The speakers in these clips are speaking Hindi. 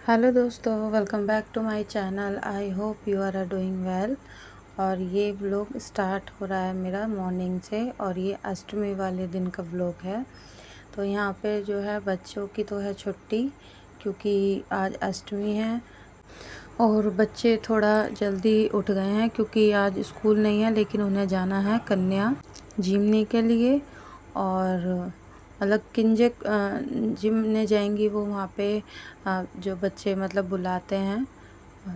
हेलो दोस्तों, welcome back to my channel. I hope you are doing well. और ये व्लॉग स्टार्ट हो रहा है मेरा मॉर्निंग से, और ये अष्टमी वाले दिन का व्लॉग है। तो यहाँ पे जो है बच्चों की तो है छुट्टी, क्योंकि आज अष्टमी है। और बच्चे थोड़ा जल्दी उठ गए हैं क्योंकि आज स्कूल नहीं है, लेकिन उन्हें जाना है कन्या जिमनी के लिए। और अलग किंजक जिमने जाएंगी वो, वहाँ पे जो बच्चे मतलब बुलाते हैं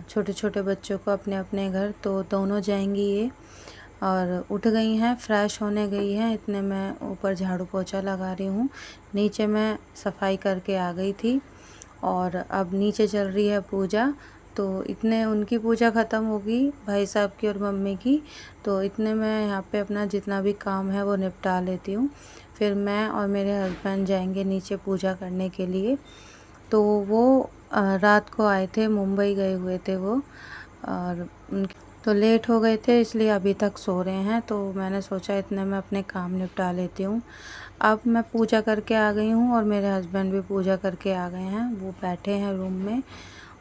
छोटे छोटे बच्चों को अपने अपने घर, तो दोनों जाएंगी ये। और उठ गई हैं, फ्रेश होने गई हैं, इतने मैं ऊपर झाड़ू पोछा लगा रही हूँ। नीचे मैं सफाई करके आ गई थी और अब नीचे चल रही है पूजा। तो इतने उनकी पूजा ख़त्म होगी, भाई साहब की और मम्मी की। तो इतने मैं यहाँ पे अपना जितना भी काम है वो निपटा लेती हूँ। फिर मैं और मेरे हस्बैंड जाएंगे नीचे पूजा करने के लिए। तो वो रात को आए थे, मुंबई गए हुए थे वो, और उनके तो लेट हो गए थे, इसलिए अभी तक सो रहे हैं। तो मैंने सोचा इतने मैं अपने काम निपटा लेती हूँ। अब मैं पूजा करके आ गई हूँ और मेरे हस्बैंड भी पूजा करके आ गए हैं, वो बैठे हैं रूम में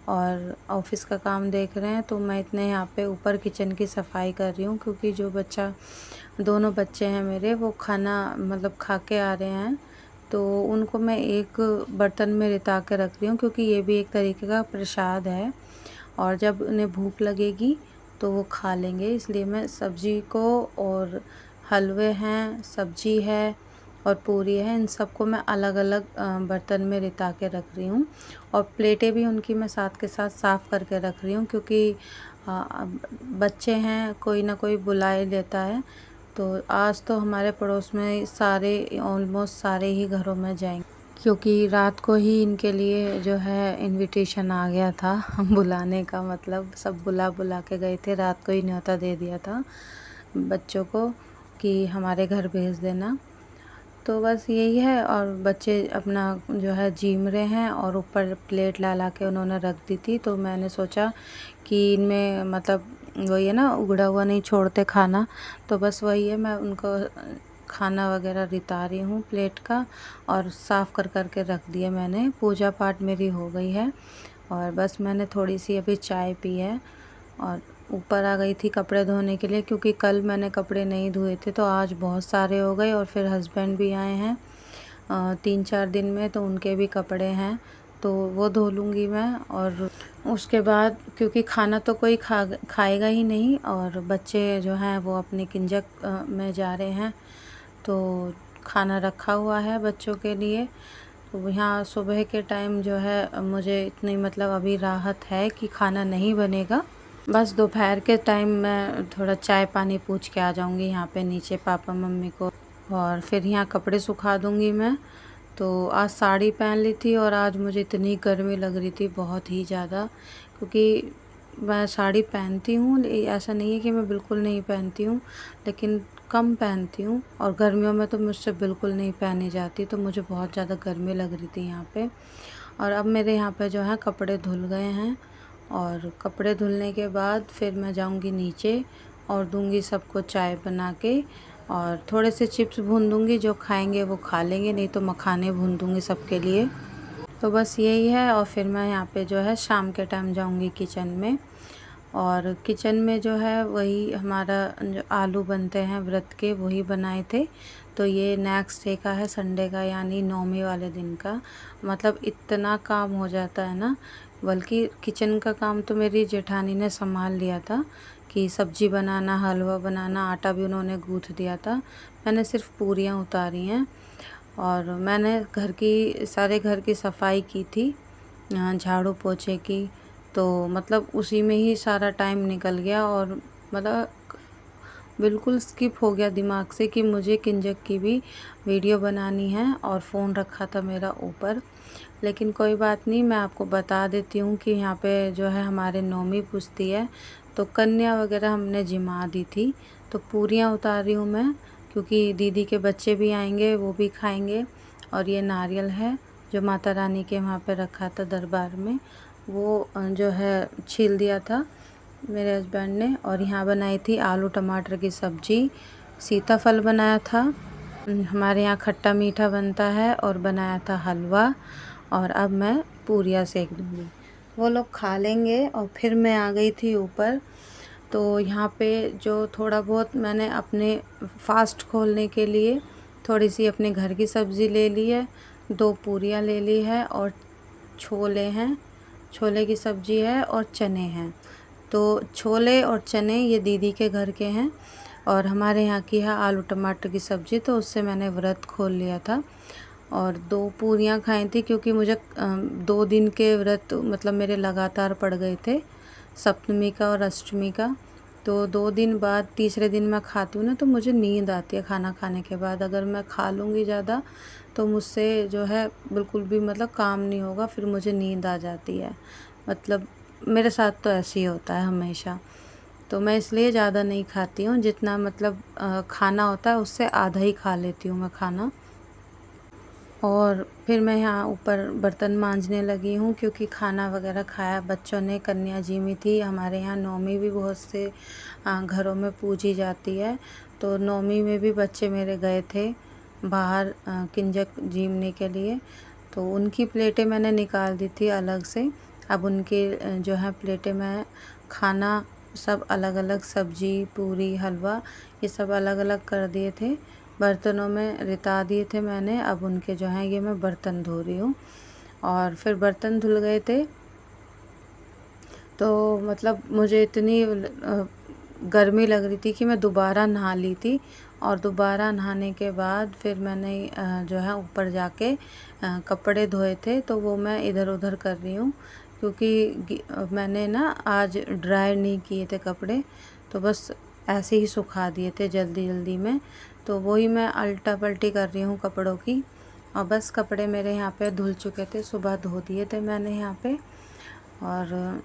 और ऑफिस का काम देख रहे हैं। तो मैं इतने यहाँ पे ऊपर किचन की सफाई कर रही हूँ, क्योंकि जो बच्चा दोनों बच्चे हैं मेरे, वो खाना मतलब खा के आ रहे हैं। तो उनको मैं एक बर्तन में रिता के रख रही हूँ, क्योंकि ये भी एक तरीके का प्रसाद है, और जब उन्हें भूख लगेगी तो वो खा लेंगे। इसलिए मैं सब्जी को, और हलवे हैं, सब्जी है और पूरी है, इन सबको मैं अलग अलग बर्तन में रिता के रख रही हूँ। और प्लेटें भी उनकी मैं साथ के साथ साफ़ करके रख रही हूँ, क्योंकि बच्चे हैं, कोई ना कोई बुला ही लेता है। तो आज तो हमारे पड़ोस में सारे, ऑलमोस्ट सारे ही घरों में जाएंगे, क्योंकि रात को ही इनके लिए जो है इनविटेशन आ गया था बुलाने का, मतलब सब बुला बुला के गए थे, रात को ही न्योता दे दिया था बच्चों को कि हमारे घर भेज देना। तो बस यही है। और बच्चे अपना जो है जीम रहे हैं, और ऊपर प्लेट ला ला के उन्होंने रख दी थी। तो मैंने सोचा कि इनमें मतलब वही है ना, उगड़ा हुआ नहीं छोड़ते खाना। तो बस वही है, मैं उनको खाना वगैरह रिता रही हूँ प्लेट का, और साफ़ कर कर के रख दिया मैंने। पूजा पाठ मेरी हो गई है, और बस मैंने थोड़ी सी अभी चाय पी है। और ऊपर आ गई थी कपड़े धोने के लिए, क्योंकि कल मैंने कपड़े नहीं धोए थे, तो आज बहुत सारे हो गए। और फिर हस्बैंड भी आए हैं 3-4 दिन में, तो उनके भी कपड़े हैं, तो वो धो लूँगी मैं। और उसके बाद, क्योंकि खाना तो कोई खाएगा ही नहीं, और बच्चे जो हैं वो अपने किंजक में जा रहे हैं, तो खाना रखा हुआ है बच्चों के लिए। तो यहाँ सुबह के टाइम जो है मुझे इतनी मतलब अभी राहत है कि खाना नहीं बनेगा। बस दोपहर के टाइम मैं थोड़ा चाय पानी पूछ के आ जाऊँगी यहाँ पे नीचे पापा मम्मी को, और फिर यहाँ कपड़े सुखा दूँगी मैं। तो आज साड़ी पहन ली थी, और आज मुझे इतनी गर्मी लग रही थी, बहुत ही ज़्यादा, क्योंकि मैं साड़ी पहनती हूँ, ऐसा नहीं है कि मैं बिल्कुल नहीं पहनती हूँ, लेकिन कम पहनती हूँ। और गर्मियों में तो मुझसे बिल्कुल नहीं पहनी जाती, तो मुझे बहुत ज़्यादा गर्मी लग रही थी यहाँ पे। और अब मेरे यहाँ पे जो है कपड़े धुल गए हैं, और कपड़े धुलने के बाद फिर मैं जाऊँगी नीचे और दूँगी सबको चाय बना के, और थोड़े से चिप्स भून दूँगी, जो खाएंगे वो खा लेंगे, नहीं तो मखाने भून दूँगी सबके लिए। तो बस यही है। और फिर मैं यहाँ पे जो है शाम के टाइम जाऊँगी किचन में, और किचन में जो है वही हमारा जो आलू बनते हैं व्रत के, वही बनाए थे। तो ये नेक्स्ट डे का है, संडे का, यानी नौमी वाले दिन का। मतलब इतना काम हो जाता है ना, बल्कि किचन का काम तो मेरी जेठानी ने संभाल लिया था, कि सब्जी बनाना, हलवा बनाना, आटा भी उन्होंने गूँथ दिया था, मैंने सिर्फ पूरियाँ उतारी हैं। और मैंने सारे घर की सफाई की थी, झाड़ू पोछे की। तो मतलब उसी में ही सारा टाइम निकल गया, और मतलब बिल्कुल स्किप हो गया दिमाग से कि मुझे किंजक की भी वीडियो बनानी है, और फ़ोन रखा था मेरा ऊपर। लेकिन कोई बात नहीं, मैं आपको बता देती हूँ कि यहाँ पे जो है हमारे नौमी पूजती है, तो कन्या वगैरह हमने जिमा दी थी। तो पूरियाँ उतार रही हूँ मैं, क्योंकि दीदी के बच्चे भी आएंगे, वो भी खाएंगे। और ये नारियल है जो माता रानी के वहाँ पे रखा था दरबार में, वो जो है छील दिया था मेरे हस्बैंड ने। और यहाँ बनाई थी आलू टमाटर की सब्जी, सीताफल बनाया था, हमारे यहाँ खट्टा मीठा बनता है, और बनाया था हलवा। और अब मैं पूरियाँ सेक दूँगी। वो लोग खा लेंगे और फिर मैं आ गई थी ऊपर। तो यहाँ पे जो थोड़ा बहुत मैंने अपने फास्ट खोलने के लिए थोड़ी सी अपने घर की सब्ज़ी ले ली है, 2 पूरियाँ ले ली है और छोले हैं, छोले की सब्ज़ी है और चने हैं। तो छोले और चने ये दीदी के घर के हैं और हमारे यहाँ की है आलू टमाटर की सब्ज़ी, तो उससे मैंने व्रत खोल लिया था और 2 पूरियाँ खाई थी क्योंकि मुझे 2 दिन के व्रत मतलब मेरे लगातार पड़ गए थे, सप्तमी का और अष्टमी का। तो 2 दिन बाद तीसरे दिन मैं खाती हूँ ना तो मुझे नींद आती है खाना खाने के बाद। अगर मैं खा लूँगी ज़्यादा तो मुझसे जो है बिल्कुल भी मतलब काम नहीं होगा, फिर मुझे नींद आ जाती है। मतलब मेरे साथ तो ऐसे ही होता है हमेशा। तो मैं इसलिए ज़्यादा नहीं खाती हूँ, जितना मतलब खाना होता है उससे आधा ही खा लेती हूँ मैं खाना। और फिर मैं यहाँ ऊपर बर्तन मांजने लगी हूँ क्योंकि खाना वगैरह खाया बच्चों ने। कन्या जीमी थी हमारे यहाँ, नवमी भी बहुत से घरों में पूजी जाती है, तो नवमी में भी बच्चे मेरे गए थे बाहर किंजक जीमने के लिए। तो उनकी प्लेटें मैंने निकाल दी थी अलग से। अब उनके जो है प्लेटें मैं खाना सब अलग अलग, सब्जी पूरी हलवा ये सब अलग अलग कर दिए थे, बर्तनों में रिता दिए थे मैंने। अब उनके जो हैं ये मैं बर्तन धो रही हूँ। और फिर बर्तन धुल गए थे तो मतलब मुझे इतनी गर्मी लग रही थी कि मैं दोबारा नहा ली थी। और दोबारा नहाने के बाद फिर मैंने जो है ऊपर जाके कपड़े धोए थे, तो वो मैं इधर उधर कर रही हूँ क्योंकि मैंने ना आज ड्राई नहीं किए थे कपड़े, तो बस ऐसे ही सुखा दिए थे जल्दी जल्दी में। तो वही मैं उल्टा पल्टी कर रही हूँ कपड़ों की। और बस कपड़े मेरे यहाँ पे धुल चुके थे, सुबह धो दिए थे मैंने यहाँ पे। और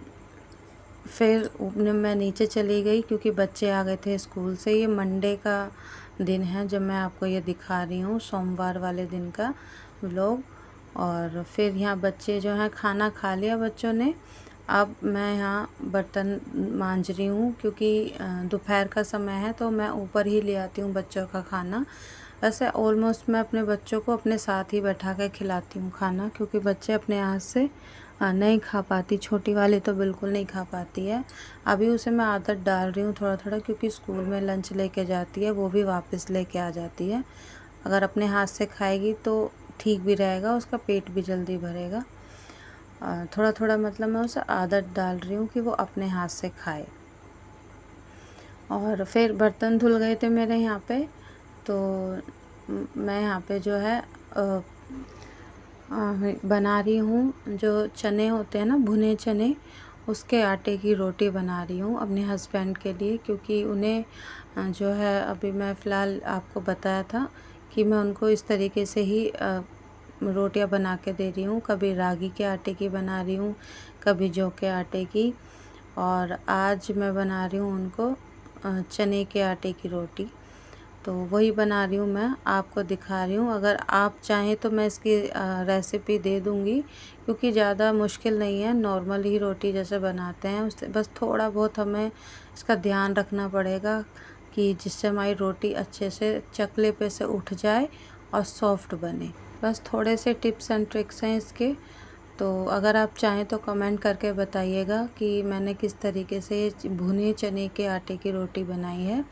फिर मैं नीचे चली गई क्योंकि बच्चे आ गए थे स्कूल से। ये मंडे का दिन है जब मैं आपको ये दिखा रही हूँ, सोमवार वाले दिन का व्लॉग। और फिर यहाँ बच्चे जो हैं खाना खा लिया बच्चों ने। अब मैं यहाँ बर्तन मांज रही हूँ क्योंकि दोपहर का समय है, तो मैं ऊपर ही ले आती हूँ बच्चों का खाना। वैसे ऑलमोस्ट मैं अपने बच्चों को अपने साथ ही बैठा कर खिलाती हूँ खाना, क्योंकि बच्चे अपने हाथ से नहीं खा पाती। छोटी वाली तो बिल्कुल नहीं खा पाती है। अभी उसे मैं आदत डाल रही हूँ थोड़ा थोड़ा, क्योंकि स्कूल में लंच लेके जाती है, वो भी वापस लेके आ जाती है। अगर अपने हाथ से खाएगी तो ठीक भी रहेगा, उसका पेट भी जल्दी भरेगा। थोड़ा थोड़ा मतलब मैं उसे आदत डाल रही हूँ कि वो अपने हाथ से खाए। और फिर बर्तन धुल गए थे मेरे यहाँ पे, तो मैं यहाँ पे जो है बना रही हूँ जो चने होते हैं ना, भुने चने, उसके आटे की रोटी बना रही हूँ अपने हस्बैंड के लिए। क्योंकि उन्हें जो है अभी मैं फ़िलहाल आपको बताया था कि मैं उनको इस तरीके से ही रोटियां बना के दे रही हूँ। कभी रागी के आटे की बना रही हूँ, कभी जौ के आटे की, और आज मैं बना रही हूँ उनको चने के आटे की रोटी। तो वही बना रही हूँ, मैं आपको दिखा रही हूँ। अगर आप चाहें तो मैं इसकी रेसिपी दे दूँगी, क्योंकि ज़्यादा मुश्किल नहीं है, नॉर्मल ही रोटी जैसे बनाते हैं उससे बस थोड़ा बहुत हमें इसका ध्यान रखना पड़ेगा कि जिससे हमारी रोटी अच्छे से चकले पे से उठ जाए और सॉफ्ट बने। बस थोड़े से टिप्स एंड ट्रिक्स हैं इसके। तो अगर आप चाहें तो कमेंट करके बताइएगा कि मैंने किस तरीके से भुने चने के आटे की रोटी बनाई है।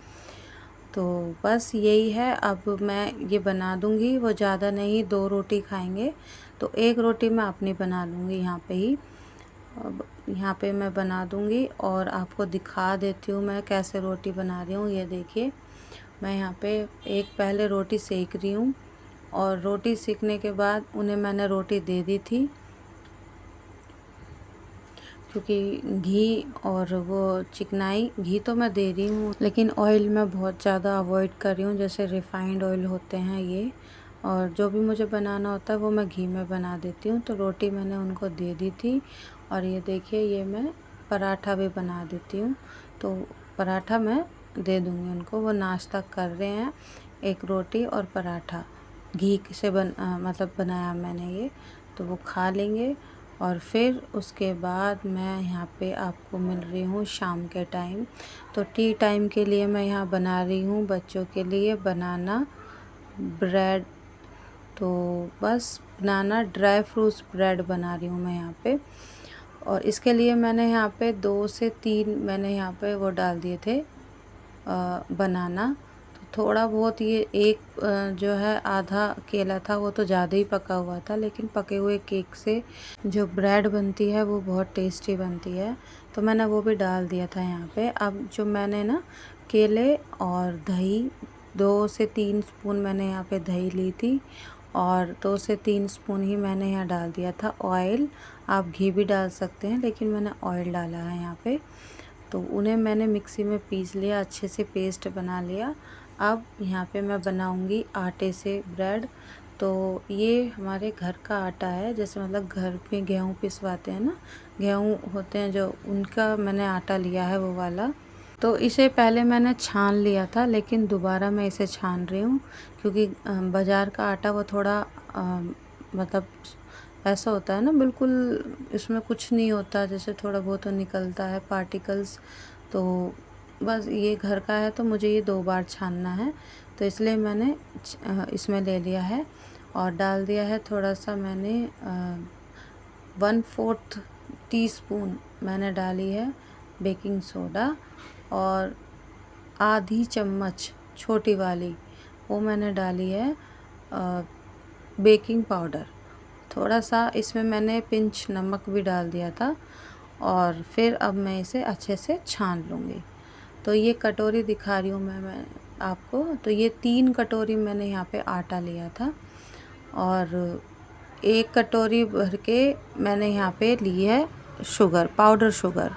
तो बस यही है, अब मैं ये बना दूँगी, वो ज़्यादा नहीं 2 रोटी खाएंगे, तो 1 रोटी मैं अपनी बना लूँगी यहाँ पे ही। अब यहाँ पे मैं बना दूँगी और आपको दिखा देती हूँ मैं कैसे रोटी बना रही हूँ। ये देखिए, मैं यहाँ पे एक पहले रोटी सेक रही हूँ, और रोटी सेकने के बाद उन्हें मैंने रोटी दे दी थी, क्योंकि घी और वो चिकनाई, घी तो मैं दे रही हूँ लेकिन ऑयल मैं बहुत ज़्यादा अवॉइड कर रही हूँ, जैसे रिफ़ाइंड ऑयल होते हैं ये। और जो भी मुझे बनाना होता है वो मैं घी में बना देती हूँ। तो रोटी मैंने उनको दे दी थी, और ये देखिए ये मैं पराठा भी बना देती हूँ। तो पराठा मैं दे दूँगी उनको, वो नाश्ता कर रहे हैं, 1 रोटी और पराठा घी से मतलब बनाया मैंने ये, तो वो खा लेंगे। और फिर उसके बाद मैं यहाँ पे आपको मिल रही हूँ शाम के टाइम। तो टी टाइम के लिए मैं यहाँ बना रही हूँ बच्चों के लिए बनाना ब्रेड। तो बस बनाना ड्राई फ्रूट्स ब्रेड बना रही हूँ मैं यहाँ पे। और इसके लिए मैंने यहाँ पे 2 से 3 मैंने यहाँ पे वो डाल दिए थे बनाना। तो थोड़ा बहुत ये एक जो है आधा केला था वो तो ज़्यादा ही पका हुआ था, लेकिन पके हुए केक से जो ब्रेड बनती है वो बहुत टेस्टी बनती है, तो मैंने वो भी डाल दिया था यहाँ पे। अब जो मैंने ना केले और दही 2 से 3 स्पून मैंने यहाँ पे दही ली थी और 2 से 3 स्पून ही मैंने यहाँ डाल दिया था ऑयल। आप घी भी डाल सकते हैं, लेकिन मैंने ऑयल डाला है यहाँ पे। तो उन्हें मैंने मिक्सी में पीस लिया, अच्छे से पेस्ट बना लिया। अब यहाँ पे मैं बनाऊँगी आटे से ब्रेड। तो ये हमारे घर का आटा है, जैसे मतलब घर पे गेहूँ पिसवाते हैं ना, गेहूँ होते हैं जो, उनका मैंने आटा लिया है वो वाला। तो इसे पहले मैंने छान लिया था, लेकिन दोबारा मैं इसे छान रही हूँ क्योंकि बाज़ार का आटा वो थोड़ा मतलब ऐसा होता है ना, बिल्कुल इसमें कुछ नहीं होता, जैसे थोड़ा बहुत तो निकलता है पार्टिकल्स। तो बस ये घर का है तो मुझे ये 2 बार छानना है, तो इसलिए मैंने इसमें ले लिया है और डाल दिया है थोड़ा सा मैंने 1/4 टीस्पून मैंने डाली है बेकिंग सोडा, और आधी चम्मच छोटी वाली वो मैंने डाली है बेकिंग पाउडर। थोड़ा सा इसमें मैंने पिंच नमक भी डाल दिया था, और फिर अब मैं इसे अच्छे से छान लूँगी। तो ये कटोरी दिखा रही हूँ मैं आपको। तो ये 3 कटोरी मैंने यहाँ पे आटा लिया था और 1 कटोरी भर के मैंने यहाँ पे ली है शुगर, पाउडर शुगर।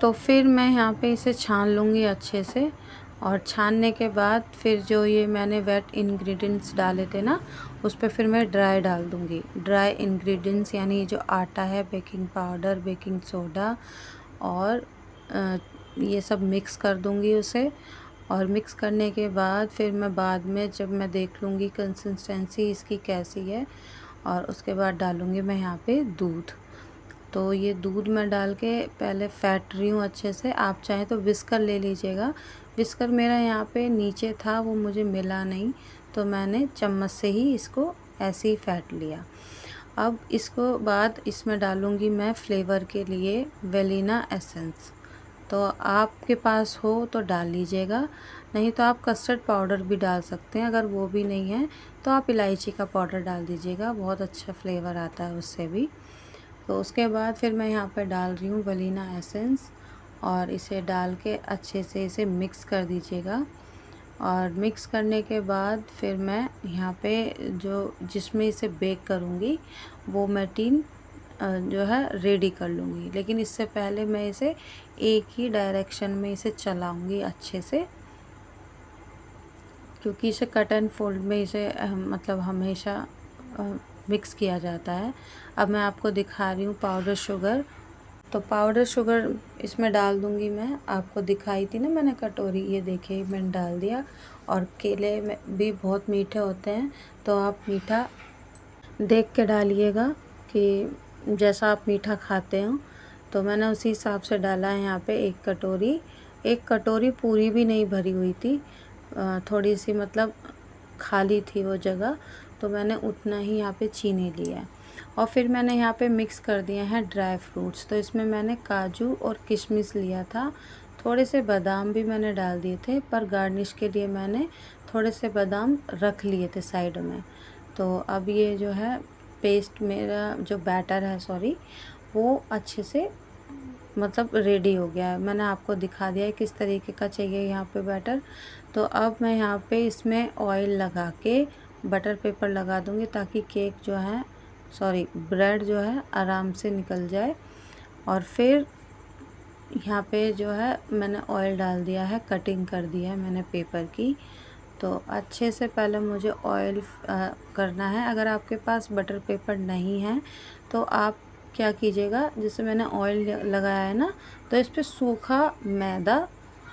तो फिर मैं यहाँ पे इसे छान लूँगी अच्छे से, और छानने के बाद फिर जो ये मैंने वेट इंग्रेडिएंट्स डाले थे ना, उस पर फिर मैं ड्राई डाल दूँगी। ड्राई इंग्रेडिएंट्स यानी जो आटा है, बेकिंग पाउडर, बेकिंग सोडा और ये सब मिक्स कर दूँगी उसे। और मिक्स करने के बाद फिर मैं बाद में जब मैं देख लूँगी कंसिस्टेंसी इसकी कैसी है, और उसके बाद डालूँगी मैं यहाँ पे दूध। तो ये दूध मैं डाल के पहले फेंट रही हूँ अच्छे से। आप चाहें तो विस्कर ले लीजिएगा। विस्कर मेरा यहाँ पे नीचे था, वो मुझे मिला नहीं, तो मैंने चम्मच से ही इसको ऐसे ही फेंट लिया। अब इसको बाद इसमें डालूँगी मैं फ्लेवर के लिए वेलिना एसेंस। तो आपके पास हो तो डाल लीजिएगा, नहीं तो आप कस्टर्ड पाउडर भी डाल सकते हैं। अगर वो भी नहीं है तो आप इलायची का पाउडर डाल दीजिएगा, बहुत अच्छा फ्लेवर आता है उससे भी। तो उसके बाद फिर मैं यहाँ पर डाल रही हूँ वनीला एसेंस, और इसे डाल के अच्छे से इसे मिक्स कर दीजिएगा। और मिक्स करने के बाद फिर मैं यहाँ पे जो जिसमें इसे बेक करूँगी वो मैं टीन जो है रेडी कर लूँगी। लेकिन इससे पहले मैं इसे एक ही डायरेक्शन में इसे चलाऊँगी अच्छे से, क्योंकि इसे कट एंड फोल्ड में इसे मतलब हमेशा मिक्स किया जाता है। अब मैं आपको दिखा रही हूँ पाउडर शुगर। तो पाउडर शुगर इसमें डाल दूँगी मैं, आपको दिखाई थी ना मैंने कटोरी, ये देखिए मैंने डाल दिया। और केले में भी बहुत मीठे होते हैं, तो आप मीठा देख के डालिएगा कि जैसा आप मीठा खाते हो। तो मैंने उसी हिसाब से डाला है यहाँ पे 1 कटोरी पूरी भी नहीं भरी हुई थी, थोड़ी सी मतलब खाली थी वो जगह, तो मैंने उतना ही यहाँ पे चीनी लिया है। और फिर मैंने यहाँ पे मिक्स कर दिए हैं ड्राई फ्रूट्स। तो इसमें मैंने काजू और किशमिश लिया था, थोड़े से बादाम भी मैंने डाल दिए थे, पर गार्निश के लिए मैंने थोड़े से बादाम रख लिए थे साइड में। तो अब ये जो है पेस्ट मेरा जो बैटर है सॉरी, वो अच्छे से मतलब रेडी हो गया है। मैंने आपको दिखा दिया है किस तरीके का चाहिए यहाँ पे बैटर। तो अब मैं यहाँ पे इसमें ऑयल लगा के बटर पेपर लगा दूँगी, ताकि केक जो है सॉरी ब्रेड जो है आराम से निकल जाए। और फिर यहाँ पे जो है मैंने ऑयल डाल दिया है, कटिंग कर दिया है मैंने पेपर की। तो अच्छे से पहले मुझे ऑयल करना है। अगर आपके पास बटर पेपर नहीं है तो आप क्या कीजिएगा, जैसे मैंने ऑयल लगाया है ना, तो इस पर सूखा मैदा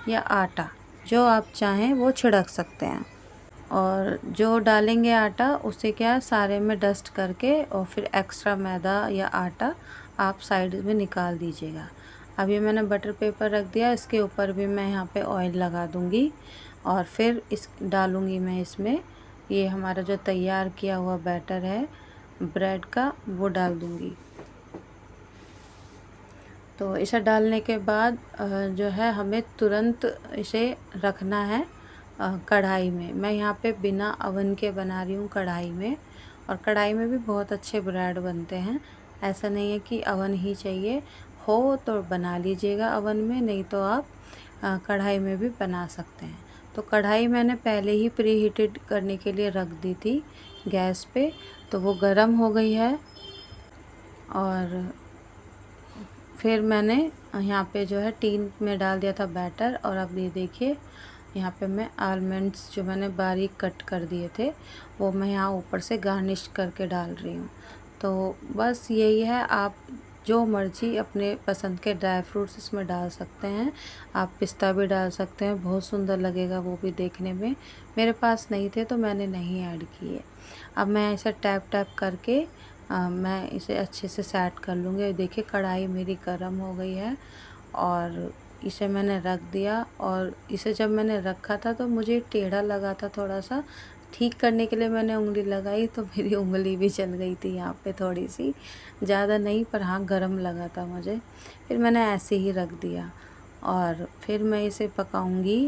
या आटा जो आप चाहें वो छिड़क सकते हैं। और जो डालेंगे आटा उसे क्या सारे में डस्ट करके, और फिर एक्स्ट्रा मैदा या आटा आप साइड में निकाल दीजिएगा। अब ये मैंने बटर पेपर रख दिया, इसके ऊपर भी मैं यहाँ पे ऑयल लगा दूँगी, और फिर इस डालूँगी मैं इसमें ये हमारा जो तैयार किया हुआ बैटर है ब्रेड का, वो डाल दूँगी। तो इसे डालने के बाद जो है हमें तुरंत इसे रखना है कढ़ाई में। मैं यहाँ पे बिना अवन के बना रही हूँ कढ़ाई में, और कढ़ाई में भी बहुत अच्छे ब्रेड बनते हैं। ऐसा नहीं है कि अवन ही चाहिए, हो तो बना लीजिएगा अवन में, नहीं तो आप कढ़ाई में भी बना सकते हैं। तो कढ़ाई मैंने पहले ही प्री हीटेड करने के लिए रख दी थी गैस पे, तो वो गर्म हो गई है। और फिर मैंने यहाँ पे जो है टीन में डाल दिया था बैटर, और अब ये देखिए यहाँ पे मैं आलमंड्स जो मैंने बारीक कट कर दिए थे वो मैं यहाँ ऊपर से गार्निश करके डाल रही हूँ। तो बस यही है, आप जो मर्जी अपने पसंद के ड्राई फ्रूट्स इसमें डाल सकते हैं। आप पिस्ता भी डाल सकते हैं, बहुत सुंदर लगेगा वो भी देखने में। मेरे पास नहीं थे तो मैंने नहीं ऐड किए। अब मैं इसे टैप टैप करके मैं इसे अच्छे से सेट कर लूँगी। देखिए कढ़ाई मेरी गर्म हो गई है और इसे मैंने रख दिया, और इसे जब मैंने रखा था तो मुझे टेढ़ा लगा था थोड़ा सा। ठीक करने के लिए मैंने उंगली लगाई तो मेरी उंगली भी जल गई थी यहाँ पे थोड़ी सी, ज़्यादा नहीं पर हाँ गरम लगा था मुझे। फिर मैंने ऐसे ही रख दिया, और फिर मैं इसे पकाऊंगी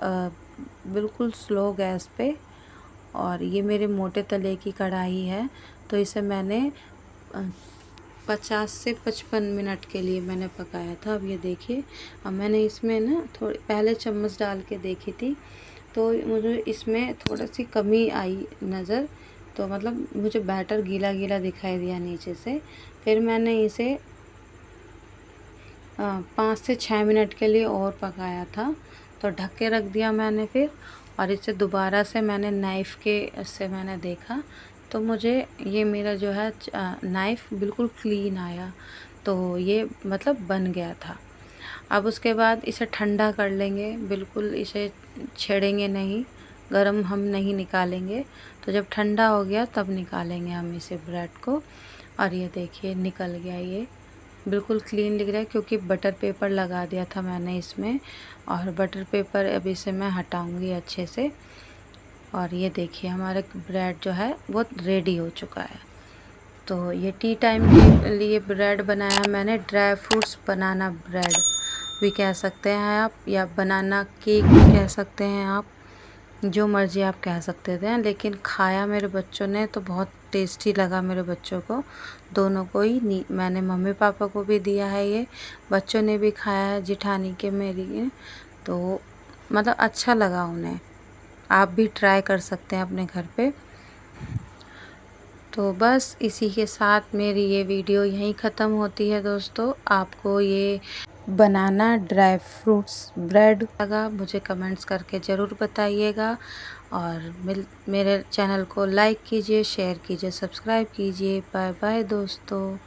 बिल्कुल स्लो गैस पे। और ये मेरे मोटे तले की कढ़ाई है, तो इसे मैंने 50 से 55 मिनट के लिए मैंने पकाया था। अब ये देखिए, अब मैंने इसमें ना थोड़ी पहले चम्मच डाल के देखी थी तो मुझे इसमें थोड़ा सी कमी आई नज़र, तो मतलब मुझे बैटर गीला गीला दिखाई दिया नीचे से। फिर मैंने इसे 5 से 6 मिनट के लिए और पकाया था, तो ढक के रख दिया मैंने फिर। और इसे दोबारा से मैंने नाइफ़ के से मैंने देखा तो मुझे ये मेरा जो है नाइफ़ बिल्कुल क्लीन आया, तो ये मतलब बन गया था। अब उसके बाद इसे ठंडा कर लेंगे, बिल्कुल इसे छेड़ेंगे नहीं, गरम हम नहीं निकालेंगे। तो जब ठंडा हो गया तब निकालेंगे हम इसे ब्रेड को। और ये देखिए निकल गया, ये बिल्कुल क्लीन दिख रहा है क्योंकि बटर पेपर लगा दिया था मैंने इसमें। और बटर पेपर अब इसे मैं हटाऊंगी अच्छे से। और ये देखिए हमारा ब्रेड जो है वो रेडी हो चुका है। तो ये टी टाइम के लिए ब्रेड बनाया मैंने, ड्राई फ्रूट्स बनाना ब्रेड भी कह सकते हैं आप, या बनाना केक भी कह सकते हैं आप, जो मर्ज़ी आप कह सकते थे। लेकिन खाया मेरे बच्चों ने तो बहुत टेस्टी लगा मेरे बच्चों को, दोनों को ही। मैंने मम्मी पापा को भी दिया है, ये बच्चों ने भी खाया है, जिठानी के मेरी ने, तो मतलब अच्छा लगा उन्हें। आप भी ट्राई कर सकते हैं अपने घर पे। तो बस इसी के साथ मेरी ये वीडियो यहीं ख़त्म होती है दोस्तों। आपको ये बनाना ड्राई फ्रूट्स ब्रेड लगा मुझे कमेंट्स करके ज़रूर बताइएगा। और मेरे चैनल को लाइक कीजिए, शेयर कीजिए, सब्सक्राइब कीजिए। बाय बाय दोस्तों।